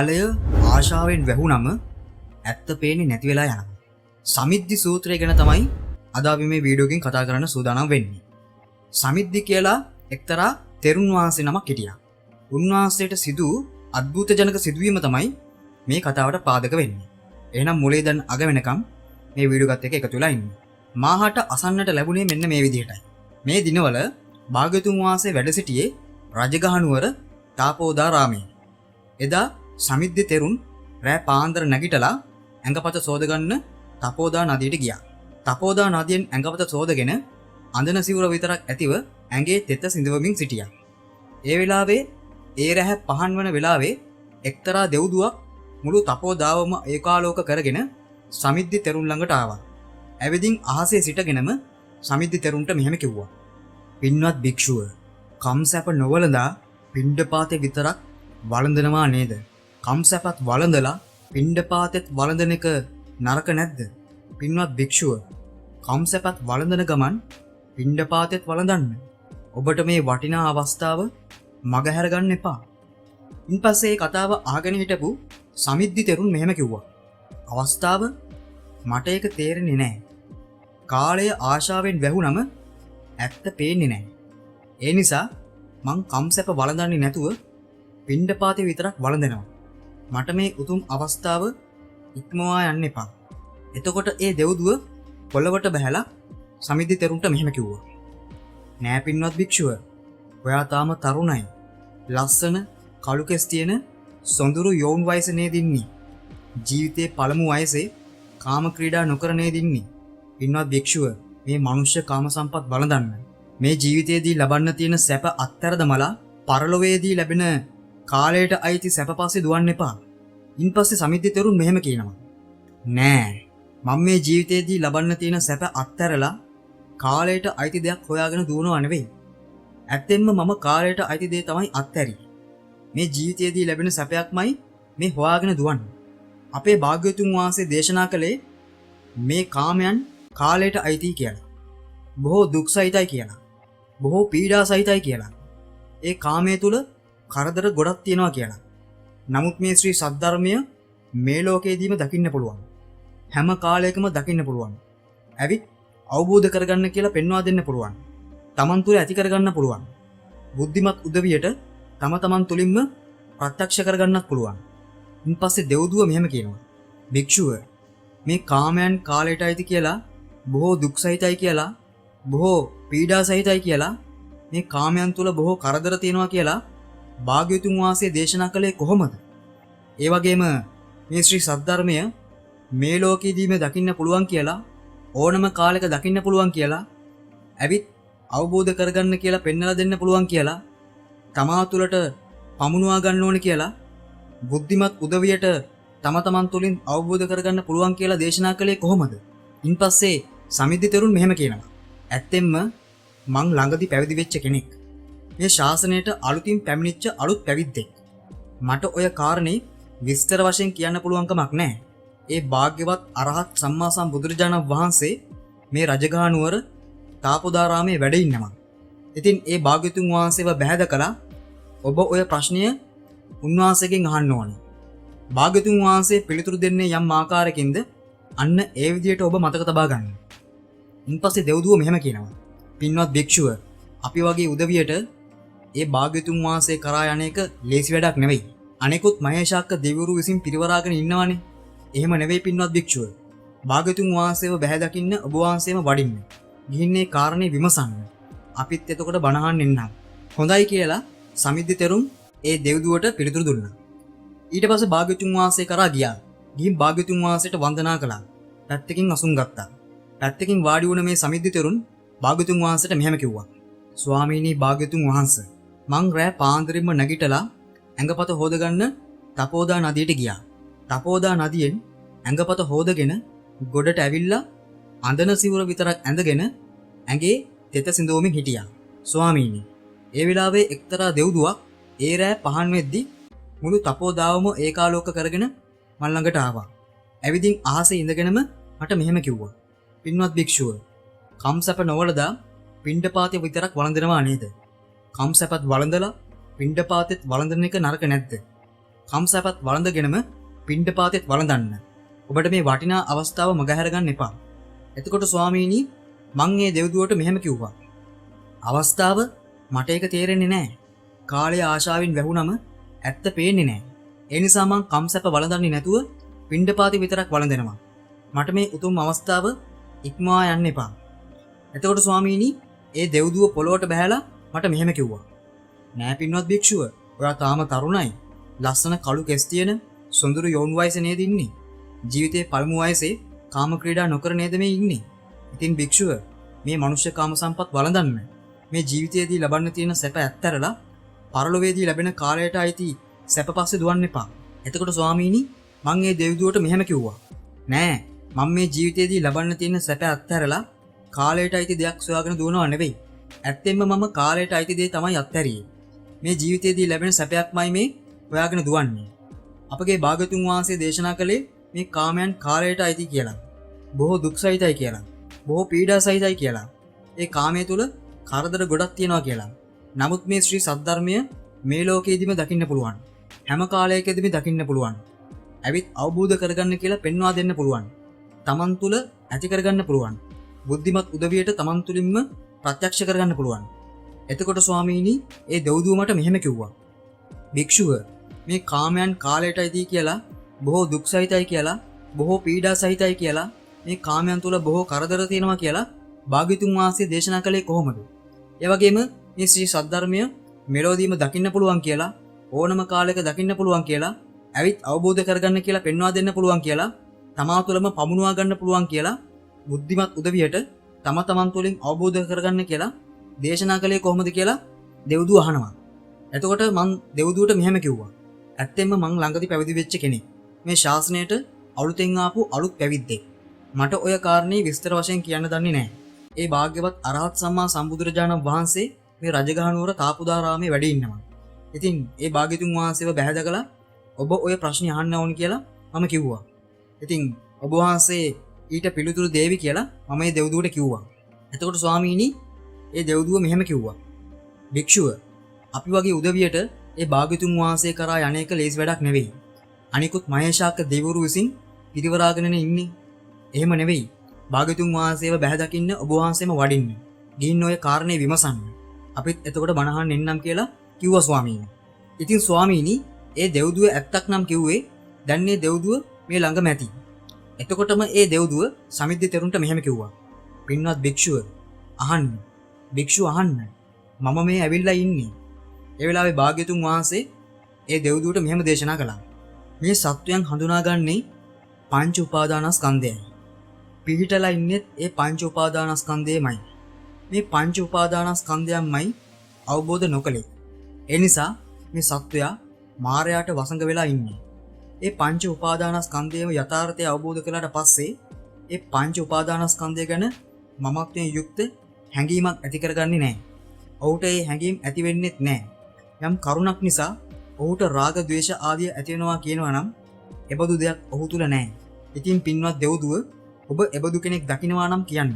කාලය ආශාවෙන් වැහුනම ඇත්ත පේන්නේ නැති වෙලා යනවා. සමිද්ධි සූත්‍රය ගැන තමයි අද අපි මේ වීඩියෝ එකෙන් කතා කරන්න සූදානම් වෙන්නේ. සමිද්ධි කියලා එක්තරා තෙරුන් වහන්සේ නමක් හිටියා. උන්වහන්සේට සිදු අద్భుත ජනක සිදුවීම තමයි මේ කතාවට පාදක වෙන්නේ. එහෙනම් මුලේ දැන් අග වෙනකම් මේ වීඩියෝ එකත් එක්ක එකතු වෙලා ඉන්න. මාහට අසන්නට ලැබුණේ මෙන්න මේ විදිහටයි. මේ දිනවල භාග්‍යතුන් වහන්සේ වැඩ සිටියේ රජගහනුවර තාපෝදාරාමයේ. එදා සමිද්ධි තෙරුන් රෑ පාන්දර නැගිටලා ඇඟපත සෝදගන්න තපෝදා නදියට ගියා. තපෝදා නදියෙන් ඇඟපත සෝදගෙන අඳන සිවුර විතරක් ඇතිව ඇඟේ තෙත සිඳවමින් සිටියා. ඒ වෙලාවේ ඒ රැහැ පහන් වන වෙලාවේ එක්තරා දෙව්දුවක් මුළු තපෝදාවම ඒකාලෝක කරගෙන සමිද්ධි තෙරුන් ළඟට ආවා. ඇවිදින් අහසේ සිටගෙනම සමිද්ධි තෙරුන්ට මෙහෙම කිව්වා. පින්වත් භික්ෂුව, කම්සැප නොවලඳා පිණ්ඩපාතේ විතරක් වළඳනවා නේද? කම්සැපත් වළඳලා පිණ්ඩපාතෙත් වළඳන එක නරක නැද්ද? පින්වත් භික්ෂුව, කම්සැපත් වළඳන ගමන් පිණ්ඩපාතෙත් වළඳන්න. ඔබට මේ වටිනා අවස්ථාව මගහැර ගන්න එපා. ඉන්පස්සේ මේ කතාව අහගෙන හිටපු සමිද්ධි තෙරුන් මෙහෙම කිව්වා. අවස්ථාව මට ඒක තේරෙන්නේ නැහැ. කාලය ආශාවෙන් වැහුනම ඇත්ත පේන්නේ නැහැ. ඒ නිසා මං කම්සැප වළඳන්නේ නැතුව පිණ්ඩපාතේ විතරක් වළඳනවා. මට මේ උතුම් අවස්ථාව ඉක්මවා යන්න එපා. එතකොට ඒ දෙව්දුව පොළවට බහැලා සමිද්ධි තෙරුන්ට මෙහෙම කිව්වා. නෑ පින්වත් භික්ෂුව, ඔයා තාම තරුණයි. ලස්සන කළු කෙස් තියෙන සොඳුරු යෝන් වයස නේද ඉන්නේ. ජීවිතේ පළමු වයසේ කාම ක්‍රීඩා නොකර නේද ඉන්නේ. පින්වත් භික්ෂුව, මේ මනුෂ්‍ය කාම සම්පත් වළඳන්න. මේ ජීවිතයේදී ලබන්න තියෙන සැප අත්හැර දමලා පරලොවේදී ලැබෙන කාලයට අයිති සැප පස්සේ දුවන්න එපා. ඉන්පස්සේ සමිද්ධි තෙරුන් මෙහෙම කියනවා. නෑ, මම මේ ජීවිතයේදී ලබන්න තියෙන සැප අත්හැරලා කාලයට අයිති දෙයක් හොයාගෙන දුවනවා නෙවෙයි. ඇත්තෙන්ම මම කාලයට අයිති දේ තමයි අත්හැරි. මේ ජීවිතයේදී ලැබෙන සැපයක්මයි මේ හොයාගෙන දුවන්නේ. අපේ භාග්‍යවතුන් වහන්සේ දේශනා කළේ මේ කාමයන් කාලයට අයිති කියලා. බොහෝ දුක් සහිතයි කියලා. බොහෝ පීඩා සහිතයි කියලා. ඒ කාමයේ තුල කරදර ගොඩක් තියෙනවා කියලා. නමුත් මේ ශ්‍රී සද්ධර්මය මේ ලෝකයේදීම දකින්න පුළුවන්. හැම කාලයකම දකින්න පුළුවන්. ඇවිත් අවබෝධ කරගන්න කියලා පෙන්වා දෙන්න පුළුවන්. තමන් තුළ ඇති කරගන්න පුළුවන්. බුද්ධිමත් උදවියට තම තමන් තුළින්ම ප්‍රත්‍යක්ෂ කරගන්නත් පුළුවන්. ඉන්පස්සේ දෙව්දුව මෙහෙම කියනවා. භික්ෂුව, මේ කාමයන් කාලයට අයිති කියලා, බොහෝ දුක් සහිතයි කියලා, බොහෝ පීඩා සහිතයි කියලා, මේ කාමයන් තුළ බොහෝ කරදර තියෙනවා කියලා භාග්‍යවතුන් වහන්සේ දේශනා කළේ කොහොමද? ඒ වගේම මේ ශ්‍රී සද්ධර්මය මේ ලෝකයේදීම දකින්න පුළුවන් කියලා, ඕනම කාලයක දකින්න පුළුවන් කියලා, ඇවිත් අවබෝධ කරගන්න කියලා පෙන්වලා දෙන්න පුළුවන් කියලා, තමා තුළට පමුණුවා ගන්න ඕනේ කියලා, බුද්ධිමත් උදවියට තම තමන් තුළින් අවබෝධ කරගන්න පුළුවන් කියලා දේශනා කළේ කොහොමද? ඉන්පස්සේ සමිද්ධි තෙරුන් මෙහෙම කියනවා. ඇත්තෙන්ම මං ළඟදී පැවිදි වෙච්ච කෙනෙක්. මේ ශාසනයට අලුතින් පැමිණිච්ච අලුත් පැවිද්දෙක්. මට ඔය කාරණේ විස්තර වශයෙන් කියන්න පුළුවන් කමක් නැහැ. ඒ භාග්‍යවත් අරහත් සම්මා සම්බුදුරජාණන් වහන්සේ මේ රජගහනුවර තාපෝදාරාමයේ වැඩ ඉන්නවා. ඉතින් ඒ භාග්‍යතුන් වහන්සේව බැහැදකලා ඔබ ඔය ප්‍රශ්නය උන්වහන්සේගෙන් අහන්න ඕනේ. භාග්‍යතුන් වහන්සේ පිළිතුරු දෙන්නේ යම් ආකාරයකින්ද අන්න ඒ විදිහට ඔබ මතක තබා ගන්න. ඉන්පස්සේ දෙව්දුව මෙහෙම කියනවා. පින්වත් භික්ෂුව, අපි වගේ උදවියට ඒ භාග්‍යතුන් වහන්සේ කරා යන එක ලේසි වැඩක් නෙවෙයි. අනෙකුත් මහේශාක්ක දෙවිවරු විසින් පිරිවරාගෙන ඉන්නවානේ. එහෙම නෙවෙයි පින්වත් භික්ෂුව. භාග්‍යතුන් වහන්සේව බැහැ දකින්න ඔබ වහන්සේම වඩින්න. ගිහින් මේ කාරණේ විමසන්න. අපිත් එතකොට බණ අහන්න එන්නම්. හොඳයි කියලා සමිද්ධි තෙරුන් ඒ දෙව්දුවට පිළිතුරු දුන්නා. ඊට පස්සේ භාග්‍යතුන් වහන්සේ කරා ගියා. ගිහින් භාග්‍යතුන් වහන්සේට වන්දනා කළා. පැත්තකින් අසුන් ගත්තා. පැත්තකින් වාඩි වුණ මේ සමිද්ධි තෙරුන් භාග්‍යතුන් වහන්සේට මෙහෙම කිව්වා. ස්වාමීනි භාග්‍යතුන් වහන්සේ, මං රෑ පාන්දරින්ම නැගිටලා ඇඟපත හොදගන්න තපෝදා නදියට ගියා. තපෝදා නදියෙන් ඇඟපත හොදගෙන ගොඩට ඇවිල්ලා අඳන සිවුර විතරක් ඇඳගෙන ඇඟේ තෙත සිඳවමින් හිටියා. ස්වාමීනි, ඒ වෙලාවේ එක්තරා දෙව්දුවක් ඒ රෑ පහන් වෙද්දි මුළු තපෝදාවම ඒකාලෝක කරගෙන මල් ළඟට ආවා. ඇවිදින් අහසේ ඉඳගෙනම මට මෙහෙම කිව්වා. පින්වත් භික්ෂුව, කම්සැප නොවලදා පිණ්ඩපාතේ විතරක් වළඳනවා නේද? කම්සැපත් වළඳලා පිණ්ඩපාතෙත් වළඳන එක නරක නැද්ද? කම්සපත් වළඳගෙනම පිණ්ඩපාතෙත් වළඳන්න. ඔබට මේ වටිනා අවස්ථාව මගහැර ගන්න එපා. එතකොට ස්වාමීනි මං මේ දෙව්දුවට මෙහෙම කිව්වා. අවස්ථාව මට ඒක තේරෙන්නේ නැහැ. කාලය ආශාවෙන් වැහුනම ඇත්ත පේන්නේ නැහැ. ඒ නිසා මං කම්සප වළඳන්නේ නැතුව පිණ්ඩපාතෙ විතරක් වළඳනවා. මට මේ උතුම් අවස්ථාව ඉක්මවා යන්න එපා. එතකොට ස්වාමීනි ඒ දෙව්දුව පොළොවට බහැලා මට මෙහෙම කිව්වා. නෑ පින්වත් භික්ෂුව, ඔයා තාම තරුණයි. ලස්සන කළු කෙස් තියෙන සොඳුරු යෝන් වයසේ නේද ඉන්නේ. ජීවිතේ පළමු වයසේ කාම ක්‍රීඩා නොකර නේද මේ ඉන්නේ. ඉතින් භික්ෂුව මේ මනුෂ්‍ය කාම සම්පත් වළඳන්න. මේ ජීවිතයේදී ලබන්න තියෙන සැප ඇත්තරලා පරලොවේදී ලැබෙන කාලයට අයිති සැප පස්සේ දුවන්න එපා. එතකොට ස්වාමීනි මං මේ දෙව්දුවට මෙහෙම කිව්වා. නෑ මම මේ ජීවිතයේදී ලබන්න තියෙන සැප අත්හැරලා කාලයට අයිති දෙයක් සොයාගෙන දුවනව නෙවෙයි. ඇත්තෙන්ම මම කාලයට අයිති දේ තමයි අත්හැරියේ. මේ ජීවිතයේදී ලැබෙන සැපයක්මයි මේ හොයාගෙන දුවන්නේ. අපගේ භාග්‍යතුන් වහන්සේ දේශනා කළේ මේ කාමයන් කාලයට අයිති කියලා. බොහෝ දුක් සහිතයි කියලා. බොහෝ පීඩා සහිතයි කියලා. ඒ කාමයේ තුල කරදර ගොඩක් තියෙනවා කියලා. නමුත් මේ ශ්‍රී සද්ධර්මය මේ ලෝකයේදීම දකින්න පුළුවන්. හැම කාලයකදීම දකින්න පුළුවන්. ඇවිත් අවබෝධ කරගන්න කියලා පෙන්වා දෙන්න පුළුවන්. තමන් තුළ ඇති කරගන්න පුළුවන්. බුද්ධිමත් උදවියට තමන් තුළින්ම ප්‍රත්‍යක්ෂ කරගන්න පුළුවන්. එතකොට ස්වාමීනි ඒ දෙව්දුව මට මෙහෙම කිව්වා. භික්ෂුව මේ කාමයන් කාලයට අයිති කියලා, බොහෝ දුක් සහිතයි කියලා, බොහෝ පීඩා සහිතයි කියලා, මේ කාමයන් තුළ බොහෝ කරදර තියෙනවා කියලා භාග්‍යතුන් වහන්සේ දේශනා කළේ කොහොමද? ඒ වගේම මේ ශ්‍රී සද්ධර්මය මෙලොවදීම දකින්න පුළුවන් කියලා, ඕනම කාලයක දකින්න පුළුවන් කියලා, ඇවිත් අවබෝධ කරගන්න කියලා පෙන්වා දෙන්න පුළුවන් කියලා, තමා තුළම පමුණුවා ගන්න පුළුවන් කියලා බුද්ධිමත් උදවියට තම තමන් තුළින් අවබෝධ කරගන්න කියලා දේශනා කළේ කොහොමද කියලා දෙව්දුව අහනවා. එතකොට මං දෙව්දුවට මෙහෙම කිව්වා. ඇත්තෙන්ම මං ළඟදී පැවිදි වෙච්ච කෙනෙක්. මේ ශාසනයට අලුතෙන් ආපු අලුත් පැවිද්දෙක්. මට ඔය කාරණේ විස්තර වශයෙන් කියන්න දන්නේ නැහැ. ඒ භාග්‍යවත් අරහත් සම්මා සම්බුදුරජාණන් වහන්සේ මේ රජගහ නුවර තාපුදාරාමේ වැඩ ඉන්නවා. ඉතින් ඒ භාග්‍යතුන් වහන්සේව බැහැදකලා ඔබ ඔය ප්‍රශ්නේ අහන්න ඕනි කියලා මම කිව්වා. ඉතින් ඔබ වහන්සේ ඊට පිළිතුරු දෙවි කියලා මම මේ දෙව්දුවට කිව්වා. එතකොට ස්වාමීනි ඒ දෙව්දුව මෙහෙම කිව්වා. භික්ෂුව අපි වගේ උදවියට ඒ භාග්‍යතුන් වහන්සේ කරා යන්නේක ලේසි වැඩක් නෙවෙයි. අනිකුත් මහේශාක්ක දෙවිවරු විසින් පිරිවරාගෙනනේ ඉන්නේ. එහෙම නෙවෙයි. භාග්‍යතුන් වහන්සේව බැහැ දකින්න ඔබ වහන්සේම වඩින්න. ගිහින් ඔය කාරණේ විමසන්න. අපිත් එතකොට බණහන් එන්නම් කියලා කිව්වා ස්වාමීනි. ඉතින් ස්වාමීනි ඒ දෙව්දුව ඇත්තක් නම් කිව්වේ දැන් මේ දෙව්දුව මේ ළඟම ඇති. එතකොටම ඒ දෙව්දුව සමිද්ද තෙරුන්ට මෙහෙම කිව්වා. පින්වත් භික්ෂුව අහන්න. භික්ෂුව අහන්න. මම මේ ඇවිල්ලා ඉන්නේ. ඒ වෙලාවේ භාග්‍යතුන් වහන්සේ ඒ දෙව්දුවට මෙහෙම දේශනා කළා. මේ සත්වයන් හඳුනාගන්නේ පංච උපාදානස්කන්ධයයි. පිහිටලා ඉන්නේ ඒ පංච උපාදානස්කන්ධයමයි. මේ පංච උපාදානස්කන්ධයන්මයි අවබෝධ නොකළේ. ඒ නිසා මේ සත්වයා මායයට වසඟ වෙලා ඉන්නේ. ඒ පංච උපාදානස්කන්ධයේම යථාර්ථය අවබෝධ කළාට පස්සේ ඒ පංච උපාදානස්කන්ධය ගැන මමත්වයෙන් යුක්ත හැඟීමක් ඇති කරගන්නේ නැහැ. ඔහුට ඒ හැඟීම් ඇති වෙන්නේත් නැහැ. යම් කරුණක් නිසා ඔහුට රාග, ద్వේෂ ආදිය ඇති වෙනවා කියනවා නම් එබඳු දෙයක් ඔහු තුල නැහැ. ඉතින් පින්වත් දෙව්දුව ඔබ එබඳු කෙනෙක් දකින්නවා නම් කියන්න.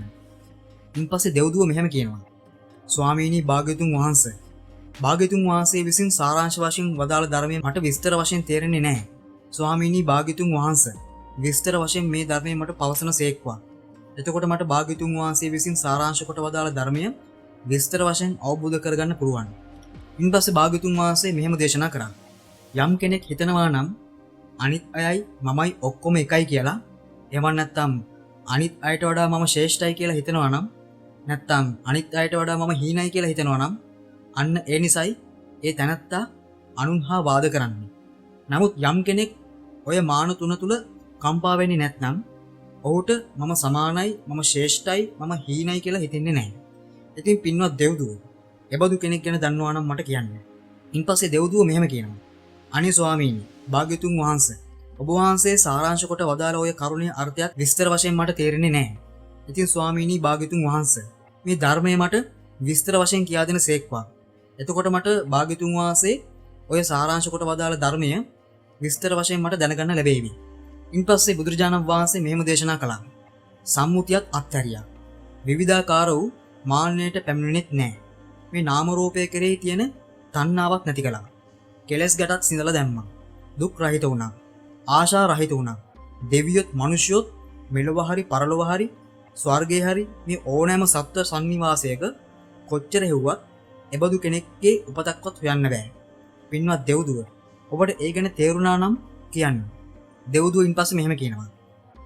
ඉන්පස්සේ දෙව්දුව මෙහෙම කියනවා. ස්වාමීනි භාග්‍යතුන් වහන්සේ. භාග්‍යතුන් වහන්සේ විසින් සාරාංශ වශයෙන් වදාළ ධර්මයේ මට විස්තර වශයෙන් තේරෙන්නේ නැහැ. ස්වාමීනි භාග්‍යතුන් වහන්සේ විස්තර වශයෙන් මේ ධර්මයේ මට පවසන සේක්වා. එතකොට මට භාග්‍යතුන් වහන්සේ විසින් සාරාංශ කොට වදාළ ධර්මය විස්තර වශයෙන් අවබෝධ කරගන්න පුළුවන්. ඉන්පස්සේ භාග්‍යතුන් වහන්සේ මෙහෙම දේශනා කරා. යම් කෙනෙක් හිතනවා නම් අනිත් අයයි මමයි ඔක්කොම එකයි කියලා, එහෙම නැත්නම් අනිත් අයට වඩා මම ශ්‍රේෂ්ඨයි කියලා හිතනවා නම්, නැත්නම් අනිත් අයට වඩා මම හීනයි කියලා හිතනවා නම්, අන්න ඒ නිසයි ඒ තැනත්තා අනුන් හා වාද කරන්නේ. නමුත් යම් කෙනෙක් ඔය මාන තුන තුල කම්පා වෙන්නේ නැත්නම් ඔහුට මම සමානයි, මම ශ්‍රේෂ්ඨයි, මම හීනයි කියලා හිතෙන්නේ නැහැ. ඉතින් පින්වත් දෙව්දුව එබඳු කෙනෙක් ගැන දන්නවා නම් මට කියන්න. ඉන්පස්සේ දෙව්දුව මෙහෙම කියනවා. අනේ ස්වාමීනි භාග්‍යතුන් වහන්සේ ඔබ වහන්සේ සාරාංශ කොට වදාළ ඔය කරුණේ අර්ථයක් විස්තර වශයෙන් මට තේරෙන්නේ නැහැ. ඉතින් ස්වාමීනි භාග්‍යතුන් වහන්සේ මේ ධර්මය මට විස්තර වශයෙන් කියා දෙන සේක්වා. එතකොට මට භාග්‍යතුන් වහන්සේ ඔය සාරාංශ කොට වදාළ ධර්මය විස්තර වශයෙන් මට දැනගන්න ලැබෙවි. ඉන්පස්සේ බුදුරජාණන් වහන්සේ මෙහෙම දේශනා කළා. සම්මුතියක් අත්හැරියා. විවිධාකාර වූ මාන්නයට පැමිණෙන්නේ නැහැ. මේ නාම රූපය කෙරෙහි තියෙන තණ්හාවක් නැති කළා. කෙලස් ගැටත් සිඳලා දැම්මා. දුක් රහිත වුණා. ආශා රහිත වුණා. දෙවියොත් මිනිස්යොත් මෙලොව හරි පරලොව හරි ස්වර්ගයේ හරි මේ ඕනෑම සත්ව සංනිවාසයක කොච්චර හෙව්වත් එබඳු කෙනෙක්ගේ උපතක්වත් හොයන්න බෑ. පින්වත් දෙව්දුව ඔබට ඒ ගැන තේරුණා නම් කියන්න. දෙව්දුව ඉන්පස්සේ මෙහෙම කියනවා.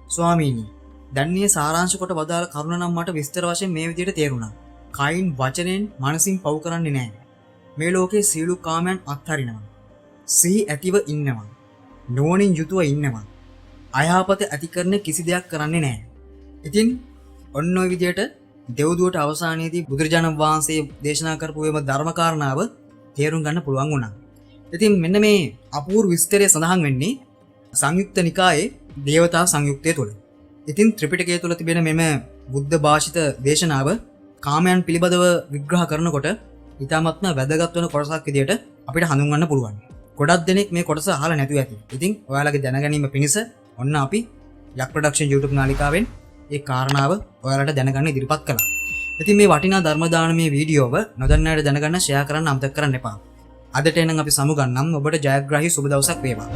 ස්වාමීනි දැන් මේ සාරාංශ කොට වදාළ කරුණ නම් මට විස්තර වශයෙන් මේ විදිහට තේරුණා. කයින් වචනෙන් මනසින් පව් කරන්නේ නැහැ. මේ ලෝකේ සියලු කාමයන් අත්හරිනවා. සිහි ඇතිව ඉන්නවා. නුවණින් යුතුව ඉන්නවා. අයහපත ඇති කරන කිසි දෙයක් කරන්නේ නැහැ. ඉතින් ඔන්න ඔය විදිහට දෙව්දුවට අවසානයේදී බුදුරජාණන් වහන්සේ දේශනා කරපු එම ධර්ම කාරණාව තේරුම් ගන්න පුළුවන් වුණා. ඉතින් මෙන්න මේ අපූර්ව විස්තරය සඳහන් වෙන්නේ සංයුක්ත නිකායේ දේවතා සංයුක්තය තුළ. ඉතින් ත්‍රිපිටකය තුළ තිබෙන මෙම බුද්ධ භාෂිත දේශනාව කාමයන් පිළිබඳව විග්‍රහ කරනකොට ඉතාමත්ම වැදගත් වෙන කොටසක් විදිහට අපිට හඳුන්වන්න පුළුවන්. ගොඩක් දෙනෙක් මේ කොටස අහලා නැතුව ඇති. ඉතින් ඔයාලගේ දැනගැනීම පිණිස ඔන්න අපි යක් ප්‍රොඩක්ෂන් YouTube නාලිකාවෙන් ඒ කාරණාව ඔයාලට දැනගන්න ඉදිරිපත් කළා. ඉතින් මේ වටිනා ධර්ම දානමය වීඩියෝව නොදන්න අයට දැනගන්න ෂෙයා කරන්න අමතක කරන්න එපා. අදට එනම් අපි සමු ගන්නම්. ඔබට ජයග්‍රාහී සුබ දවසක් වේවා.